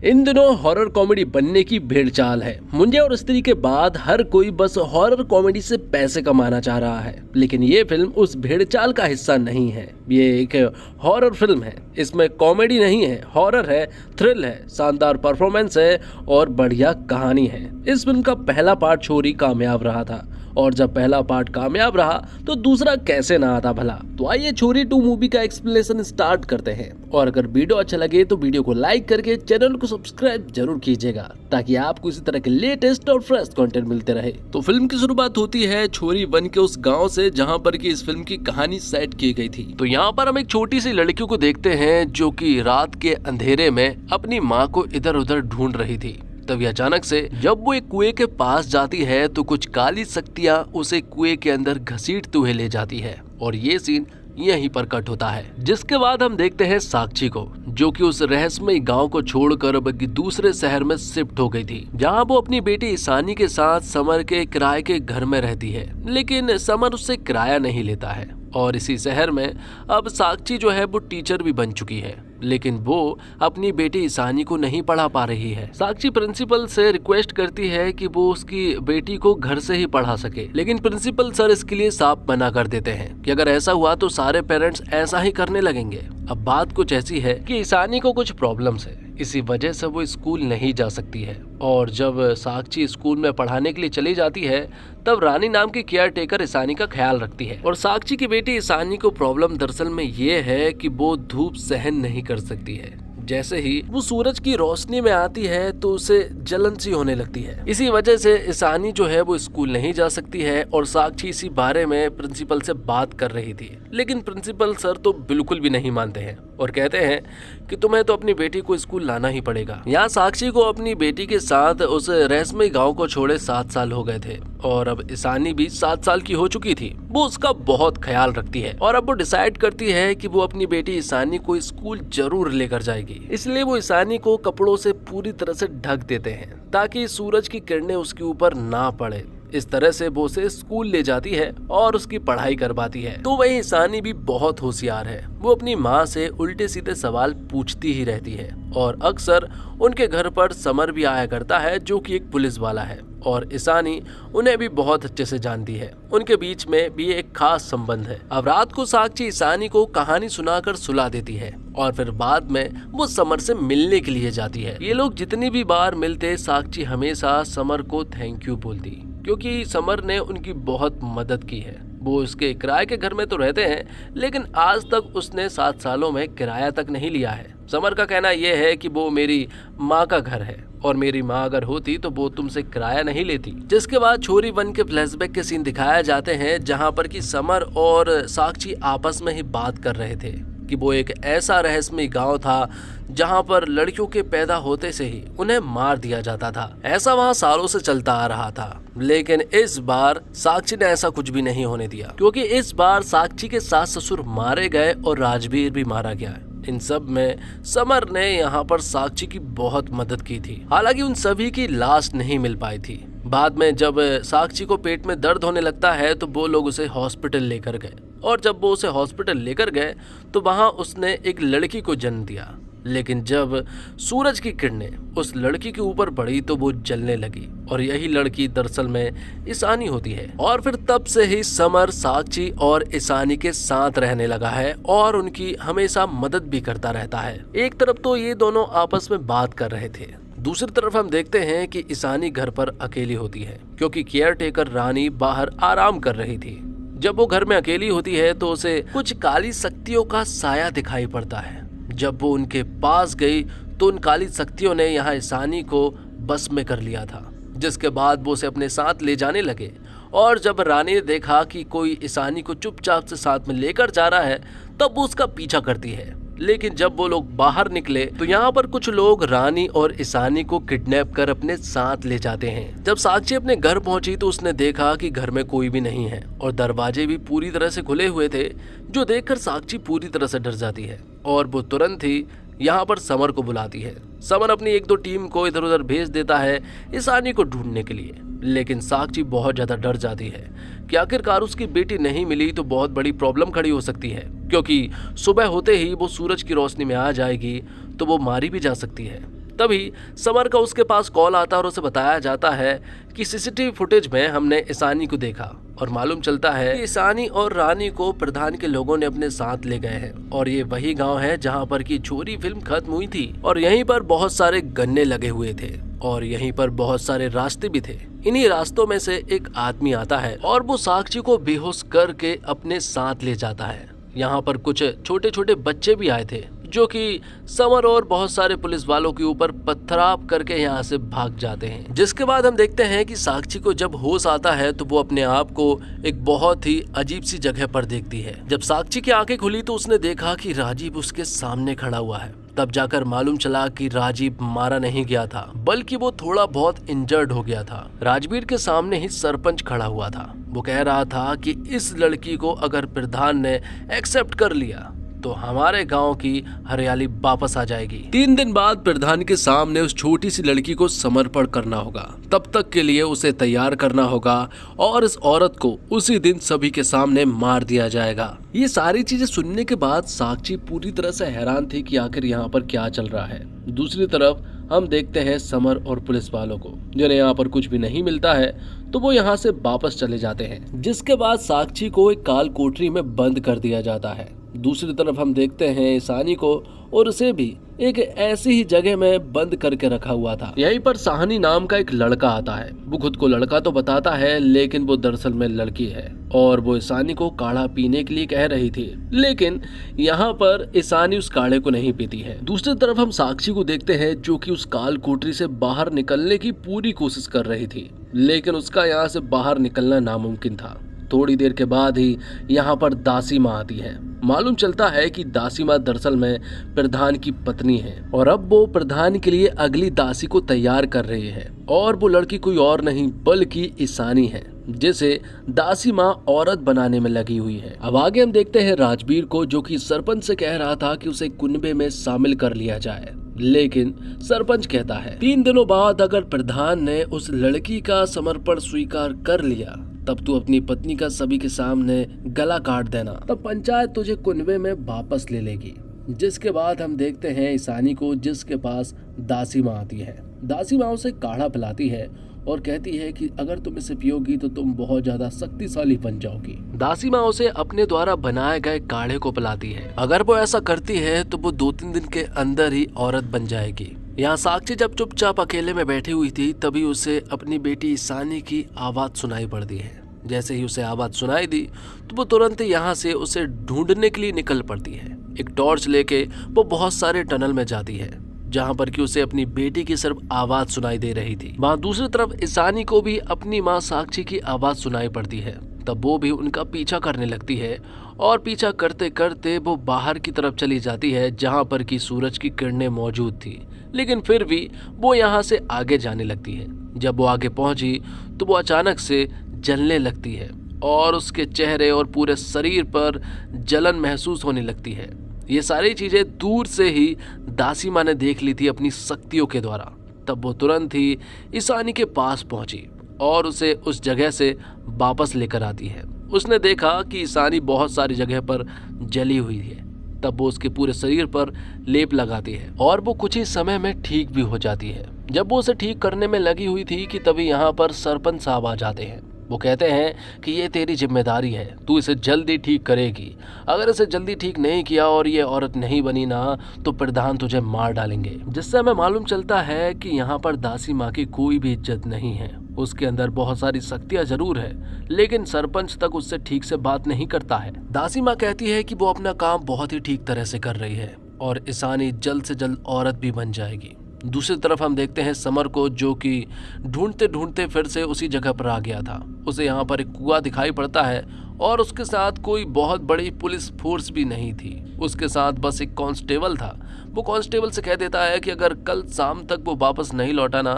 इन दिनों horror comedy बनने की भेड़चाल है। मुंजे और स्त्री के बाद हर कोई बस हॉरर कॉमेडी से पैसे कमाना चाह रहा है, लेकिन ये फिल्म उस भेड़चाल का हिस्सा नहीं है। ये एक हॉरर फिल्म है। इसमें कॉमेडी नहीं है, हॉरर है, थ्रिल है, शानदार परफॉर्मेंस है और बढ़िया कहानी है। इस फिल्म का पहला पार्ट छोरी कामयाब रहा था, और जब पहला पार्ट कामयाब रहा तो दूसरा कैसे ना आता भला। तो आइए छोरी 2 मूवी का एक्सप्लेनेशन स्टार्ट करते हैं। और अगर वीडियो अच्छा लगे तो वीडियो को लाइक करके चैनल को सब्सक्राइब जरूर कीजिएगा, ताकि आपको इसी तरह के लेटेस्ट और फ्रेश कंटेंट मिलते रहे। तो फिल्म की शुरुआत होती है छोरी 1 के उस गाँव से जहाँ पर की इस फिल्म की कहानी सेट की गई थी। तो यहाँ पर हम एक छोटी सी लड़की को देखते हैं जो की रात के अंधेरे में अपनी माँ को इधर उधर ढूंढ रही थी। तभी अचानक से जब वो एक कुएं के पास जाती है तो कुछ काली शक्तियां उसे कुएं के अंदर घसीटते हुए ले जाती है, और ये सीन यहीं पर कट होता है। जिसके बाद हम देखते हैं साक्षी को, जो कि उस रहस्यमय गांव को छोड़कर अब दूसरे शहर में शिफ्ट हो गई थी, जहां वो अपनी बेटी ईशानी के साथ समर के किराए के घर में रहती है। लेकिन समर उससे किराया नहीं लेता है, और इसी शहर में अब साक्षी जो है वो टीचर भी बन चुकी है, लेकिन वो अपनी बेटी ईशानी को नहीं पढ़ा पा रही है। साक्षी प्रिंसिपल से रिक्वेस्ट करती है कि वो उसकी बेटी को घर से ही पढ़ा सके, लेकिन प्रिंसिपल सर इसके लिए साफ मना कर देते हैं कि अगर ऐसा हुआ तो सारे पेरेंट्स ऐसा ही करने लगेंगे। अब बात कुछ ऐसी है कि ईशानी को कुछ प्रॉब्लम्स है, इसी वजह से वो स्कूल नहीं जा सकती है। और जब साक्षी स्कूल में पढ़ाने के लिए चली जाती है तब रानी नाम की केयर टेकर ईशानी का ख्याल रखती है। और साक्षी की बेटी ईशानी को प्रॉब्लम दरअसल में ये है कि वो धूप सहन नहीं कर सकती है। जैसे ही वो सूरज की रोशनी में आती है तो उसे जलन सी होने लगती है। इसी वजह से ईशानी जो है वो स्कूल नहीं जा सकती है, और साक्षी इसी बारे में प्रिंसिपल से बात कर रही थी। लेकिन प्रिंसिपल सर तो बिल्कुल भी नहीं मानते हैं और कहते हैं कि तुम्हें तो अपनी बेटी को स्कूल लाना ही पड़ेगा। यहाँ साक्षी को अपनी बेटी के साथ उस रहस्यमय गांव को छोड़े 7 साल हो गए थे, और अब ईशानी भी 7 साल की हो चुकी थी। वो उसका बहुत ख्याल रखती है, और अब वो डिसाइड करती है कि वो अपनी बेटी ईशानी को स्कूल जरूर लेकर जाएगी। इसलिए वो ईशानी को कपड़ों से पूरी तरह से ढक देते हैं ताकि सूरज की किरणें उसके ऊपर ना पड़े। इस तरह से वो उसे स्कूल ले जाती है और उसकी पढ़ाई करवाती है। तो वही ईशानी भी बहुत होशियार है। वो अपनी माँ से उल्टे सीधे सवाल पूछती ही रहती है, और अक्सर उनके घर पर समर भी आया करता है, जो कि एक पुलिस वाला है, और ईशानी उन्हें भी बहुत अच्छे से जानती है। उनके बीच में भी एक खास संबंध है। अब रात को साक्षी ईशानी को कहानी सुनाकर सुला देती है, और फिर बाद में वो समर से मिलने के लिए जाती है। ये लोग जितनी भी बार मिलते, साक्षी हमेशा समर को थैंक यू बोलती, क्योंकि समर ने उनकी बहुत मदद की है। वो उसके किराए के घर में तो रहते हैं, लेकिन आज तक उसने 7 सालों में किराया तक नहीं लिया है। समर का कहना यह है कि वो मेरी माँ का घर है, और मेरी माँ अगर होती तो वो तुमसे किराया नहीं लेती। जिसके बाद छोरी 1 के फ्लैशबैक के सीन दिखाए जाते हैं, जहाँ पर कि समर और साक्षी आपस में ही बात कर रहे थे कि वो एक ऐसा रहस्यमय गांव था जहां पर लड़कियों के पैदा होते से ही उन्हें मार दिया जाता था। ऐसा वहां सालों से चलता आ रहा था, लेकिन इस बार साक्षी ने ऐसा कुछ भी नहीं होने दिया, क्योंकि इस बार साक्षी के सास ससुर मारे गए और राजवीर भी मारा गया। इन सब में समर ने यहाँ पर साक्षी की बहुत मदद की थी। हालांकि उन सभी की लाश नहीं मिल पाई थी। बाद में जब साक्षी को पेट में दर्द होने लगता है तो वो लोग उसे हॉस्पिटल लेकर गए, और जब वो उसे हॉस्पिटल लेकर गए तो वहां उसने एक लड़की को जन्म दिया। लेकिन जब सूरज की किरणें उस लड़की के ऊपर पड़ी तो वो जलने लगी, और यही लड़की दरअसल में ईशानी होती है। और फिर तब से ही समर साक्षी और ईशानी के साथ रहने लगा है, और उनकी हमेशा मदद भी करता रहता है। एक तरफ तो ये दोनों आपस में बात कर रहे थे, दूसरी तरफ हम देखते हैं कि ईशानी घर पर अकेली होती है, क्योंकि केयर टेकर रानी बाहर आराम कर रही थी। जब वो घर में अकेली होती है तो उसे कुछ काली शक्तियों का साया दिखाई पड़ता है। जब वो उनके पास गई तो उन काली शक्तियों ने यहाँ ईशानी को बस में कर लिया था, जिसके बाद वो उसे अपने साथ ले जाने लगे। और जब रानी ने देखा कि कोई ईशानी को चुपचाप से साथ में लेकर जा रहा है तब वो उसका पीछा करती है। लेकिन जब वो लोग बाहर निकले तो यहाँ पर कुछ लोग रानी और ईशानी को किडनैप कर अपने साथ ले जाते हैं। जब साक्षी अपने घर पहुंची तो उसने देखा कि घर में कोई भी नहीं है, और दरवाजे भी पूरी तरह से खुले हुए थे, जो देखकर साक्षी पूरी तरह से डर जाती है, और वो तुरंत ही यहाँ पर समर को बुलाती है। समर अपनी 1-2 टीम को इधर उधर भेज देता है ईशानी को ढूंढने के लिए, लेकिन साक्षी बहुत ज्यादा डर जाती है कि आखिरकार उसकी बेटी नहीं मिली तो बहुत बड़ी प्रॉब्लम खड़ी हो सकती है, क्योंकि सुबह होते ही वो सूरज की रोशनी में आ जाएगी तो वो मारी भी जा सकती है। तभी समर का उसके पास कॉल आता है और उसे बताया जाता है कि सीसीटीवी फुटेज में हमने ईशानी को देखा और मालूम चलता है कि ईशानी और रानी को प्रधान के लोगों ने अपने साथ ले गए हैं और ये वही गांव है जहां पर की चोरी फिल्म खत्म हुई थी और यहीं पर बहुत सारे गन्ने लगे हुए थे और यहीं पर बहुत सारे रास्ते भी थे। इन्हीं रास्तों में से एक आदमी आता है और वो साक्षी को बेहोश करके अपने साथ ले जाता है। यहाँ पर कुछ छोटे छोटे बच्चे भी आए थे जो कि समर और बहुत सारे पुलिस वालों के ऊपर पथराव करके यहाँ से भाग जाते हैं। जिसके बाद हम देखते हैं कि साक्षी को जब होश आता है तो वो अपने आप को एक बहुत ही अजीब सी जगह पर देखती है। जब साक्षी की आंखें खुली तो उसने देखा कि राजीव उसके सामने खड़ा हुआ है। तब जाकर मालूम चला कि राजीव मारा नहीं गया था बल्कि वो थोड़ा बहुत इंजर्ड हो गया था। राजवीर के सामने ही सरपंच खड़ा हुआ था। वो कह रहा था कि इस लड़की को अगर प्रधान ने एक्सेप्ट कर लिया तो हमारे गांव की हरियाली वापस आ जाएगी। 3 दिन बाद प्रधान के सामने उस छोटी सी लड़की को समर्पण करना होगा। तब तक के लिए उसे तैयार करना होगा और इस औरत को उसी दिन सभी के सामने मार दिया जाएगा। ये सारी चीजें सुनने के बाद साक्षी पूरी तरह से हैरान थी कि आखिर यहाँ पर क्या चल रहा है। दूसरी तरफ हम देखते हैं समर और पुलिस वालों को, जिन्हें यहाँ पर कुछ भी नहीं मिलता है तो वो यहाँ से वापस चले जाते हैं। जिसके बाद साक्षी को एक काल कोठरी में बंद कर दिया जाता है। दूसरी तरफ हम देखते हैं ईशानी को और उसे भी एक ऐसी ही जगह में बंद करके रखा हुआ था। यहीं पर साहनी नाम का एक लड़का आता है। वो खुद को लड़का तो बताता है लेकिन वो दरअसल में लड़की है और वो ईशानी को काढ़ा पीने के लिए कह रही थी, लेकिन यहाँ पर ईशानी उस काढ़े को नहीं पीती है। दूसरी तरफ हम साक्षी को देखते हैं जो कि उस काल कोठरी से बाहर निकलने की पूरी कोशिश कर रही थी, लेकिन उसका यहाँ से बाहर निकलना नामुमकिन था। थोड़ी देर के बाद ही यहाँ पर दासी माँ आती है। मालूम चलता है कि दासी माँ दरअसल में प्रधान की पत्नी है और अब वो प्रधान के लिए अगली दासी को तैयार कर रही है और वो लड़की कोई और नहीं बल्कि ईशानी है, जिसे दासी माँ औरत बनाने में लगी हुई है। अब आगे हम देखते हैं राजवीर को जो कि सरपंच से कह रहा था कि उसे कुनबे में शामिल कर लिया जाए, लेकिन सरपंच कहता है 3 दिनों बाद अगर प्रधान ने उस लड़की का समर्पण स्वीकार कर लिया तब तू अपनी पत्नी का सभी के सामने गला काट देना, तब पंचायत तुझे कुनबे में वापस ले लेगी। जिसके बाद हम देखते हैं ईशानी को जिसके पास दासी माँ आती है। दासी माँ उसे काढ़ा पिलाती है और कहती है कि अगर तुम इसे पियोगी तो तुम बहुत ज्यादा शक्तिशाली बन जाओगी। दासी माँ उसे अपने द्वारा बनाए गए काढ़े को पिलाती है। अगर वो ऐसा करती है तो वो 2-3 दिन के अंदर ही औरत बन जाएगी। यहाँ साक्षी जब चुपचाप अकेले में बैठी हुई थी तभी उसे अपनी बेटी ईशानी की आवाज सुनाई पड़ती है। जैसे ही उसे आवाज सुनाई दी तो वो तुरंत यहाँ से उसे ढूंढने के लिए निकल पड़ती है। एक टॉर्च लेके वो बहुत सारे टनल में जाती है जहाँ पर कि उसे अपनी बेटी की सिर्फ आवाज सुनाई दे रही थी। वहाँ दूसरी तरफ ईशानी को भी अपनी माँ साक्षी की आवाज सुनाई पड़ती है। तब वो भी उनका पीछा करने लगती है और पीछा करते करते वो बाहर की तरफ चली जाती है जहाँ पर कि सूरज की किरणें मौजूद थी, लेकिन फिर भी वो यहाँ से आगे जाने लगती है। जब वो आगे पहुंची तो वो अचानक से जलने लगती है और उसके चेहरे और पूरे शरीर पर जलन महसूस होने लगती है। ये सारी चीजें दूर से ही दासी माँ ने देख ली थी अपनी शक्तियों के द्वारा। तब वो तुरंत ही ईशानी के पास पहुंची और उसे उस जगह से वापस लेकर आती है। उसने देखा कि ईशानी बहुत सारी जगह पर जली हुई है। तब वो उसके पूरे शरीर पर लेप लगाती है और वो कुछ ही समय में ठीक भी हो जाती है। जब वो उसे ठीक करने में लगी हुई थी कि तभी यहाँ पर सरपंच साहब आ जाते हैं। वो कहते हैं कि ये तेरी जिम्मेदारी है, तू इसे जल्दी ठीक करेगी। अगर इसे जल्दी ठीक नहीं किया और ये औरत नहीं बनी ना तो प्रधान तुझे मार डालेंगे। जिससे हमें मालूम चलता है कि यहाँ पर दासी माँ की कोई भी इज्जत नहीं है। उसके अंदर बहुत सारी शक्तियाँ जरूर है, लेकिन सरपंच तक उससे ठीक से बात नहीं करता है। दासी माँ कहती है कि वो अपना काम बहुत ही ठीक तरह से कर रही है और ईशानी जल्द से जल्द औरत भी बन जाएगी। दूसरी तरफ हम देखते हैं समर को जो कि ढूंढते ढूंढते फिर से उसी जगह पर आ गया था। उसे यहाँ पर एक कुआं दिखाई पड़ता है और उसके साथ कोई बहुत बड़ी पुलिस फोर्स भी नहीं थी। उसके साथ बस एक कांस्टेबल था। वो कांस्टेबल से कह देता है कि अगर कल शाम तक वो वापस नहीं लौटा ना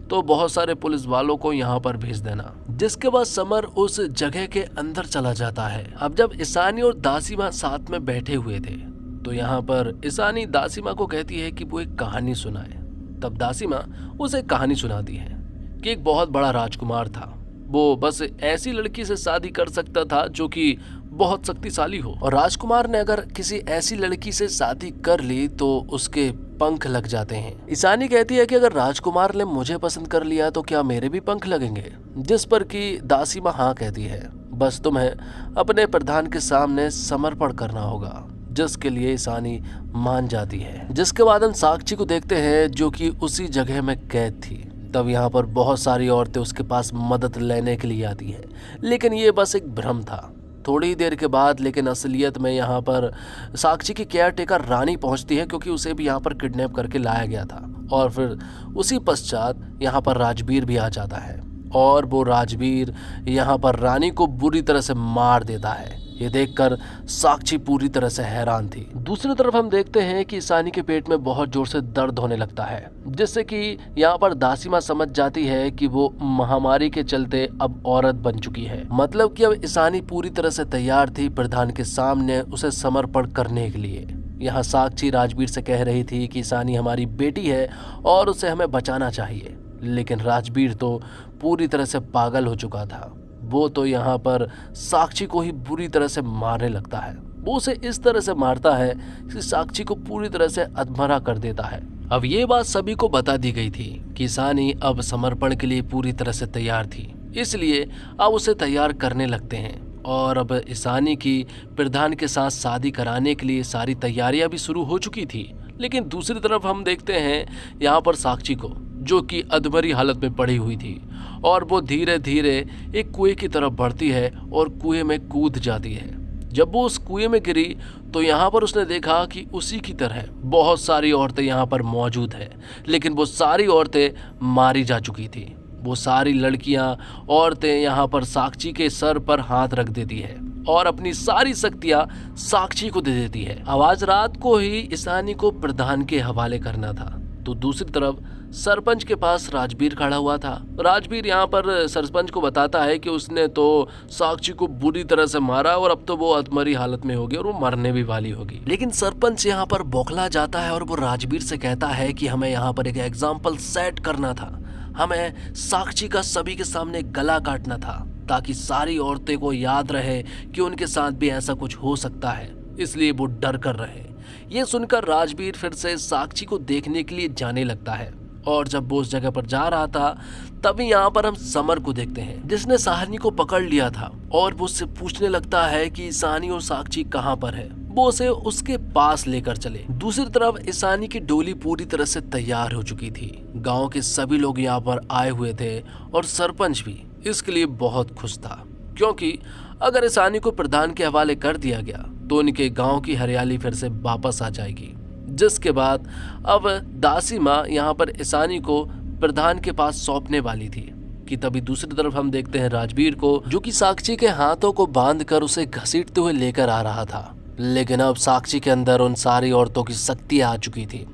तो बहुत सारे पुलिस वालों को यहाँ पर भेज देना। जिसके बाद समर उस जगह के अंदर चला जाता है। अब जब ईशानी और दासी माँ साथ में बैठे हुए थे तो यहाँ पर ईशानी दासी माँ को कहती है कि वो एक कहानी सुनाए। तब दासी माँ उसे कहानी सुनाती है कि एक बहुत बड़ा राजकुमार था। वो बस ऐसी लड़की से शादी कर सकता था जो कि बहुत शक्तिशाली हो, और राजकुमार ने अगर किसी ऐसी लड़की से शादी कर ली तो उसके पंख लग जाते हैं। ईशानी कहती है कि अगर राजकुमार ने मुझे पसंद कर लिया तो क्या मेरे भी पंख लगेंगे, जिस पर कि दासी माँ हाँ कहती है, बस तुम्हें अपने प्रधान के सामने समर्पण करना होगा, जिसके लिए ईशानी मान जाती है। जिसके बाद हम साक्षी को देखते हैं जो कि उसी जगह में कैद थी। तब यहाँ पर बहुत सारी औरतें उसके पास मदद लेने के लिए आती है, लेकिन ये बस एक भ्रम था। थोड़ी देर के बाद लेकिन असलियत में यहाँ पर साक्षी की केयर टेकर रानी पहुँचती है, क्योंकि उसे भी यहाँ पर किडनैप करके लाया गया था। और फिर उसी पश्चात यहाँ पर राजवीर भी आ जाता है और वो राजवीर यहाँ पर रानी को बुरी तरह से मार देता है। ये देखकर साक्षी पूरी तरह से हैरान थी। दूसरी तरफ हम देखते हैं कि ईशानी के पेट में बहुत जोर से दर्द होने लगता है, जिससे कि यहाँ पर दासी माँ समझ जाती है कि वो महामारी के चलते अब औरत बन चुकी है। मतलब कि अब ईशानी पूरी तरह से तैयार थी प्रधान के सामने उसे समर्पण करने के लिए। यहाँ साक्षी राजवीर से कह रही थी कि ईशानी हमारी बेटी है और उसे हमें बचाना चाहिए, लेकिन राजवीर तो पूरी तरह से पागल हो चुका था। वो तो यहाँ पर साक्षी को ही बुरी तरह से मारने लगता है। वो उसे इस तरह से मारता है कि साक्षी को पूरी तरह से अधमरा कर देता है। अब ये बात सभी को बता दी गई थी कि ईशानी अब समर्पण के लिए पूरी तरह से तैयार थी, इसलिए अब उसे तैयार करने लगते हैं। और अब ईशानी की प्रधान के साथ शादी कराने के लिए सारी तैयारियां भी शुरू हो चुकी थी। लेकिन दूसरी तरफ हम देखते हैं यहाँ पर साक्षी को, जो कि अधमरी हालत में पड़ी हुई थी, और वो धीरे धीरे एक कुएं की तरफ बढ़ती है और कुएं में कूद जाती है। जब वो उस कुएं में गिरी तो यहाँ पर उसने देखा कि उसी की तरह बहुत सारी औरतें यहाँ पर मौजूद हैं, लेकिन वो सारी औरतें मारी जा चुकी थी। वो सारी लड़कियां औरतें यहाँ पर साक्षी के सर पर हाथ रख देती है और अपनी सारी शक्तियां साक्षी को दे देती है। आवाज रात को ही ईशानी को प्रधान के हवाले करना था। तो दूसरी तरफ सरपंच के पास राजवीर खड़ा हुआ था। राजवीर यहाँ पर सरपंच को बताता है कि उसने तो साक्षी को बुरी तरह से मारा और अब तो वो अधमरी हालत में होगी और वो मरने भी वाली होगी। लेकिन सरपंच यहाँ पर बौखला जाता है और वो राजवीर से कहता है कि हमें यहाँ पर एक एग्जाम्पल सेट करना था, हमें साक्षी का सभी के सामने गला काटना था, ताकि सारी औरतें को याद रहे कि उनके साथ भी ऐसा कुछ हो सकता है, इसलिए वो डर कर रहे। ये सुनकर राजवीर फिर से साक्षी को देखने के लिए जाने लगता है, और जब वो उस जगह पर जा रहा था तभी यहाँ पर हम समर को देखते हैं, जिसने साहनी को पकड़ लिया था और वो उससे पूछने लगता है कि ईशानी और साक्षी कहाँ पर है। वो उसे उसके पास लेकर चले। दूसरी तरफ ईशानी की डोली पूरी तरह से तैयार हो चुकी थी। गांव के सभी लोग यहाँ पर आए हुए थे और सरपंच भी इसके लिए बहुत खुश था, क्योंकि अगर ईशानी को प्रधान के हवाले कर दिया गया तो उनके गांव की हरियाली फिर से वापस आ जाएगी। जिसके बाद अब दासी माँ यहाँ पर ईशानी को प्रधान के पास सौंपने वाली थी कि तभी दूसरी तरफ हम देखते हैं राजवीर को, जो कि साक्षी के हाथों को बांधकर उसे घसीटते हुए लेकर आ रहा था। लेकिन अब साक्षी के अंदर उन सारी औरतों की शक्ति आ चुकी थी,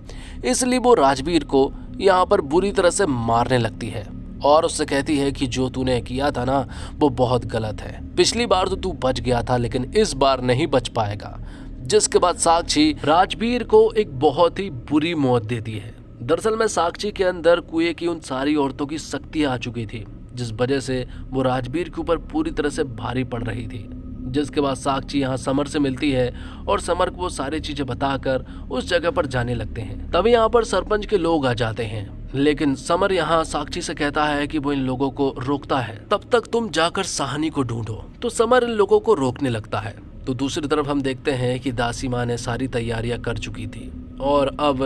इसलिए वो राजवीर को यहाँ पर बुरी तरह से मारने लगती है और उससे कहती है कि जो तूने किया था ना वो बहुत गलत है। पिछली बार तो तू बच गया था, लेकिन इस बार नहीं बच पाएगा। जिसके बाद साक्षी राजवीर को एक बहुत ही बुरी मौत देती है। दरअसल में साक्षी के अंदर कुएं की उन सारी औरतों की शक्ति आ चुकी थी, जिस वजह से वो राजवीर के ऊपर पूरी तरह से भारी पड़ रही थी। जिसके बाद साक्षी यहाँ समर से मिलती है और समर को वो सारी चीजें बताकर उस जगह पर जाने लगते हैं। तभी यहाँ पर सरपंच के लोग आ जाते हैं, लेकिन समर यहाँ साक्षी से कहता है कि वो इन लोगों को रोकता है, तब तक तुम जाकर साहनी को ढूंढो। तो समर इन लोगों को रोकने लगता है। तो दूसरी तरफ हम देखते हैं कि दासी माँ ने सारी तैयारियां कर चुकी थी और अब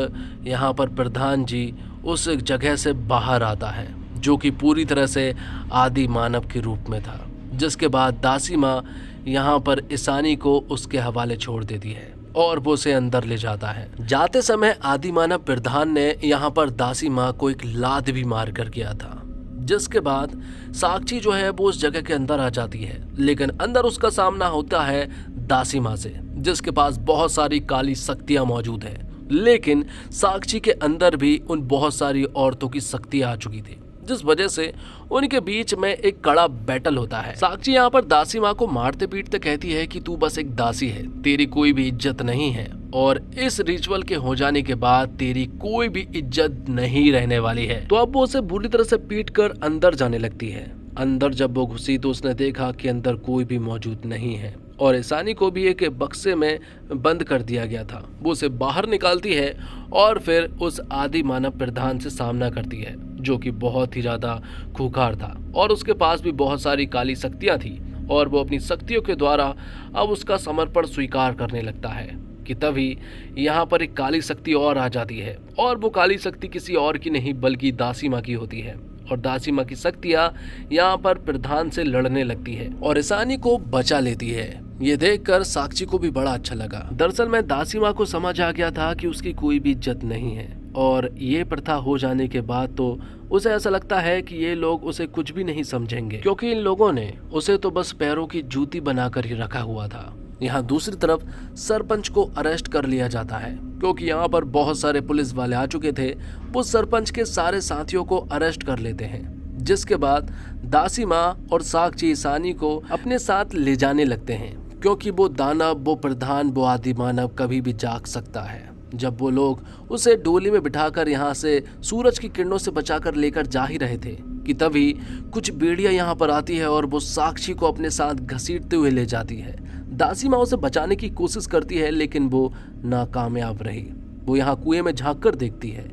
यहाँ पर प्रधान जी उस जगह से बाहर आता है, जो कि पूरी तरह से आदि मानव के रूप में था। जिसके बाद दासी माँ यहाँ पर ईशानी को उसके हवाले छोड़ देती है और वो उसे अंदर ले जाता है। जाते समय आदि मानव प्रधान ने यहाँ पर दासी माँ को एक लात भी मार कर किया था। जिसके बाद साक्षी जो है वो उस जगह के अंदर आ जाती है, लेकिन अंदर उसका सामना होता है दासी माँ से, जिसके पास बहुत सारी काली शक्तियां मौजूद है। लेकिन साक्षी के अंदर भी उन बहुत सारी औरतों की शक्तियां आ चुकी थी, जिस वजह से उनके बीच में एक कड़ा बैटल होता है। साक्षी यहाँ पर दासी माँ को मारते पीटते कहती है कि तू बस एक दासी है, तेरी कोई भी इज्जत नहीं है और इस रिचुअल के हो जाने के बाद तेरी कोई भी इज्जत नहीं रहने वाली है। तो अब वो उसे बुरी तरह से पीट कर अंदर जाने लगती है। अंदर जब वो घुसी तो उसने देखा कि अंदर कोई भी मौजूद नहीं है और ईशानी को भी एक बक्से में बंद कर दिया गया था। वो उसे बाहर निकालती है और फिर उस आदि मानव प्रधान से सामना करती है, जो कि बहुत ही ज्यादा खूंखार था और उसके पास भी बहुत सारी काली शक्तियां थी। और वो अपनी शक्तियों के द्वारा अब उसका समर्पण स्वीकार करने लगता है कि तभी यहाँ पर एक काली शक्ति और आ जाती है, और वो काली शक्ति किसी और की नहीं बल्कि दासी माँ की होती है। और दासी माँ की शक्तियाँ यहाँ पर प्रधान से लड़ने लगती है और ईशानी को बचा लेती है। ये देखकर साक्षी को भी बड़ा अच्छा लगा। दरअसल मैं दासी माँ को समझ आ गया था कि उसकी कोई भी इज्जत नहीं है, और ये प्रथा हो जाने के बाद तो उसे ऐसा लगता है कि ये लोग उसे कुछ भी नहीं समझेंगे, क्योंकि इन लोगों ने उसे तो बस पैरों की जूती बनाकर ही रखा हुआ था। यहाँ दूसरी तरफ सरपंच को अरेस्ट कर लिया जाता है, क्योंकि यहाँ पर बहुत सारे पुलिस वाले आ चुके थे। वो सरपंच के सारे साथियों को अरेस्ट कर लेते हैं, जिसके बाद दासी माँ और साक्षी ईशानी को अपने साथ ले जाने लगते हैं, क्योंकि वो दानव, वो प्रधान, वो आदि मानव कभी भी जाग सकता है। जब वो लोग उसे डोली में बिठाकर यहाँ से सूरज की किरणों से बचाकर लेकर जा ही रहे थे कि तभी कुछ बेड़ियां यहाँ पर आती है और वो साक्षी को अपने साथ घसीटते हुए ले जाती है। दासी माँ उसे बचाने की कोशिश करती है, लेकिन वो नाकामयाब रही। वो यहाँ कुएं में झांक कर देखती है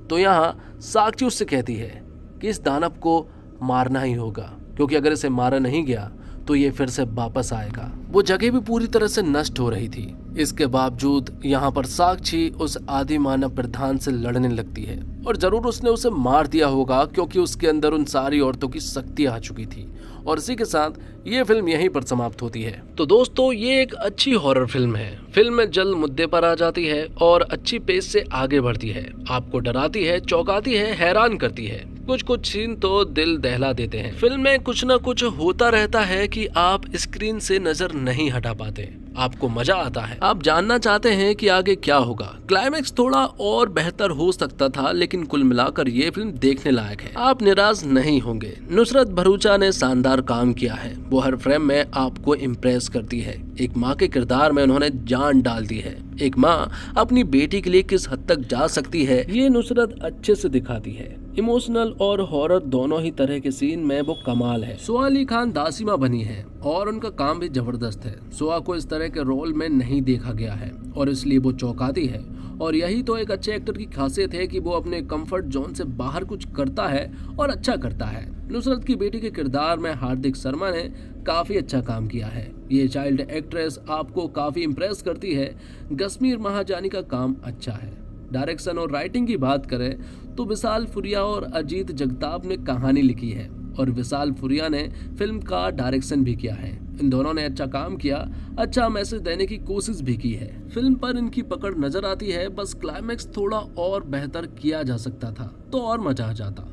तो यहाँ साक्षी उससे कहती है कि इस दानव को मारना ही होगा, क्योंकि अगर इसे मारा नहीं गया तो ये फिर से वापस आएगा। वो जगह भी पूरी तरह से नष्ट हो रही थी। इसके बावजूद यहाँ पर साक्षी उस आदि मानव प्रधान से लड़ने लगती है, और जरूर उसने उसे मार दिया होगा, क्योंकि उसके अंदर उन सारी औरतों की शक्ति आ चुकी थी। और इसी के साथ ये फिल्म यहीं पर समाप्त होती है। तो दोस्तों, ये एक अच्छी हॉरर फिल्म है। फिल्म में जल्द मुद्दे पर आ जाती है और अच्छी पेस से आगे बढ़ती है, आपको डराती है, चौंकाती है, हैरान करती है। कुछ सीन तो दिल दहला देते हैं। फिल्म में कुछ न कुछ होता रहता है कि आप स्क्रीन से नजर नहीं हटा पाते। आपको मजा आता है, आप जानना चाहते हैं कि आगे क्या होगा। क्लाइमेक्स थोड़ा और बेहतर हो सकता था, लेकिन कुल मिलाकर ये फिल्म देखने लायक है। आप निराश नहीं होंगे। नुसरत भरूचा ने शानदार काम किया है। वो हर फ्रेम में आपको इम्प्रेस करती है। एक माँ के किरदार में उन्होंने जान डाल दी है। एक माँ अपनी बेटी के लिए किस हद तक जा सकती है, ये नुसरत अच्छे से दिखाती है। इमोशनल और हॉरर दोनों ही तरह के सीन में वो कमाल है। सोआ अली खान दासी माँ बनी है और उनका काम भी जबरदस्त है। सोआ को इस तरह के रोल में नहीं देखा गया है और इसलिए वो चौंकाती है, और यही तो एक अच्छे एक्टर की खासियत है कि वो अपने कंफर्ट जोन से बाहर कुछ करता है और अच्छा करता है। नुसरत की बेटी के किरदार में हार्दिक शर्मा ने काफी अच्छा काम किया है। ये चाइल्ड एक्ट्रेस आपको काफी इम्प्रेस करती है। कश्मीर महाजानी का काम अच्छा है। डायरेक्शन और राइटिंग की बात करें तो विशाल फुरिया और अजीत जगताप ने कहानी लिखी है, और विशाल फुरिया ने फिल्म का डायरेक्शन भी किया है। इन दोनों ने अच्छा काम किया, अच्छा मैसेज देने की कोशिश भी की है। फिल्म पर इनकी पकड़ नजर आती है, बस क्लाइमेक्स थोड़ा और बेहतर किया जा सकता था तो और मजा आ जाता।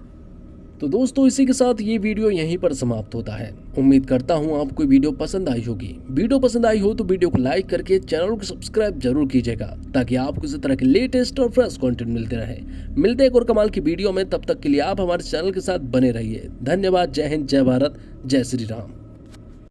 तो दोस्तों, इसी के साथ ये वीडियो यहीं पर समाप्त होता है। उम्मीद करता हूँ आपको वीडियो पसंद आई होगी। वीडियो पसंद आई हो तो वीडियो को लाइक करके चैनल को सब्सक्राइब जरूर कीजिएगा, ताकि आपको इसी तरह के लेटेस्ट और फ्रेश कंटेंट मिलते रहे। मिलते हैं एक और कमाल की वीडियो में, तब तक के लिए आप हमारे चैनल के साथ बने रहिए। धन्यवाद। जय हिंद, जय भारत, जय श्री राम।